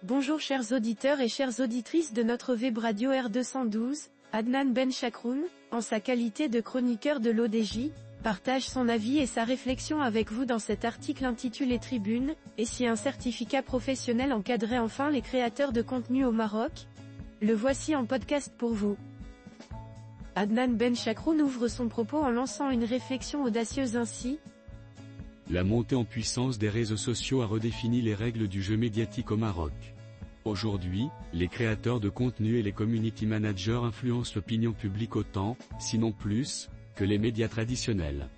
Bonjour chers auditeurs et chères auditrices de notre web radio R212, Adnan Ben Chakroun, en sa qualité de chroniqueur de l'ODJ, partage son avis et sa réflexion avec vous dans cet article intitulé Tribune, et si un certificat professionnel encadrait enfin les créateurs de contenu au Maroc? Le voici en podcast pour vous. Adnan Ben Chakroun ouvre son propos en lançant une réflexion audacieuse ainsi. La montée en puissance des réseaux sociaux a redéfini les règles du jeu médiatique au Maroc. Aujourd'hui, les créateurs de contenu et les community managers influencent l'opinion publique autant, sinon plus, que les médias traditionnels.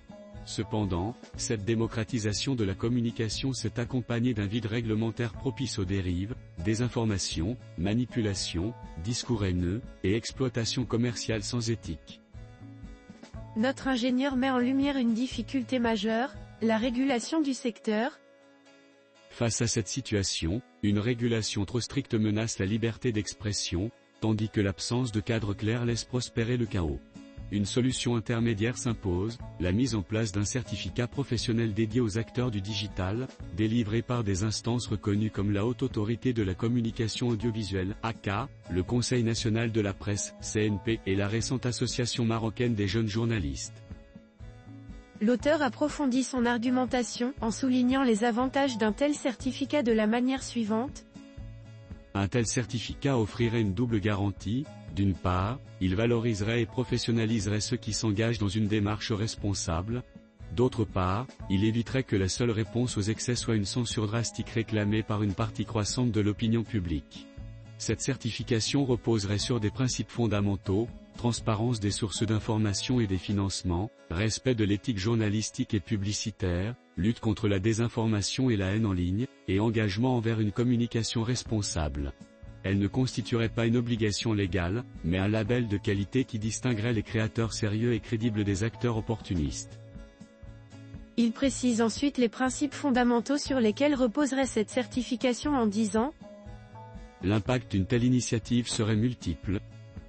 Cependant, cette démocratisation de la communication s'est accompagnée d'un vide réglementaire propice aux dérives, désinformation, manipulation, discours haineux, et exploitation commerciale sans éthique. Notre ingénieur met en lumière une difficulté majeure, la régulation du secteur. Face à cette situation, une régulation trop stricte menace la liberté d'expression, tandis que l'absence de cadre clair laisse prospérer le chaos. Une solution intermédiaire s'impose, la mise en place d'un certificat professionnel dédié aux acteurs du digital, délivré par des instances reconnues comme la Haute Autorité de la Communication Audiovisuelle, AK, le Conseil National de la Presse, CNP, et la récente Association Marocaine des Jeunes Journalistes. L'auteur approfondit son argumentation en soulignant les avantages d'un tel certificat de la manière suivante. Un tel certificat offrirait une double garantie. D'une part, il valoriserait et professionnaliserait ceux qui s'engagent dans une démarche responsable. D'autre part, il éviterait que la seule réponse aux excès soit une censure drastique réclamée par une partie croissante de l'opinion publique. Cette certification reposerait sur des principes fondamentaux: transparence des sources d'information et des financements, respect de l'éthique journalistique et publicitaire, lutte contre la désinformation et la haine en ligne, et engagement envers une communication responsable. Elle ne constituerait pas une obligation légale, mais un label de qualité qui distinguerait les créateurs sérieux et crédibles des acteurs opportunistes. Il précise ensuite les principes fondamentaux sur lesquels reposerait cette certification en disant: l'impact d'une telle initiative serait multiple.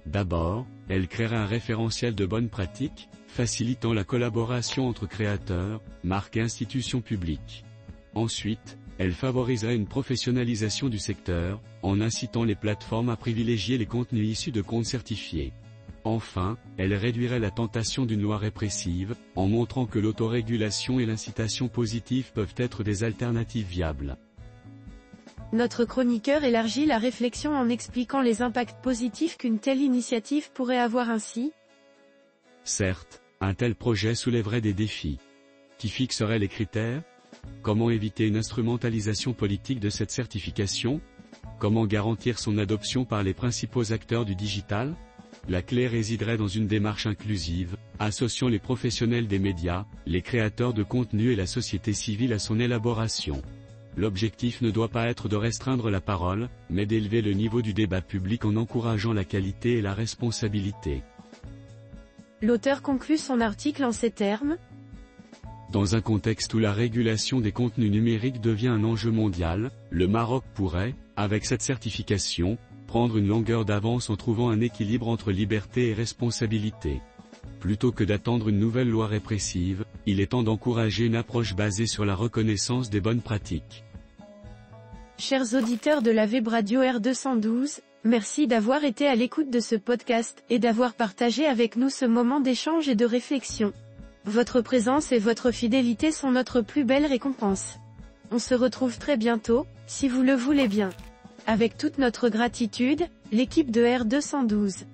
D'abord, elle créerait un référentiel de bonnes pratiques, facilitant la collaboration entre créateurs, marques et institutions publiques. Ensuite, elle favoriserait une professionnalisation du secteur, en incitant les plateformes à privilégier les contenus issus de comptes certifiés. Enfin, elle réduirait la tentation d'une loi répressive, en montrant que l'autorégulation et l'incitation positive peuvent être des alternatives viables. Notre chroniqueur élargit la réflexion en expliquant les impacts positifs qu'une telle initiative pourrait avoir ainsi. Certes, un tel projet soulèverait des défis. Qui fixerait les critères? Comment éviter une instrumentalisation politique de cette certification? Comment garantir son adoption par les principaux acteurs du digital? La clé résiderait dans une démarche inclusive, associant les professionnels des médias, les créateurs de contenu et la société civile à son élaboration. L'objectif ne doit pas être de restreindre la parole, mais d'élever le niveau du débat public en encourageant la qualité et la responsabilité. L'auteur conclut son article en ces termes. Dans un contexte où la régulation des contenus numériques devient un enjeu mondial, le Maroc pourrait, avec cette certification, prendre une longueur d'avance en trouvant un équilibre entre liberté et responsabilité. Plutôt que d'attendre une nouvelle loi répressive, il est temps d'encourager une approche basée sur la reconnaissance des bonnes pratiques. Chers auditeurs de la web radio R212, merci d'avoir été à l'écoute de ce podcast et d'avoir partagé avec nous ce moment d'échange et de réflexion. Votre présence et votre fidélité sont notre plus belle récompense. On se retrouve très bientôt, si vous le voulez bien. Avec toute notre gratitude, l'équipe de R212.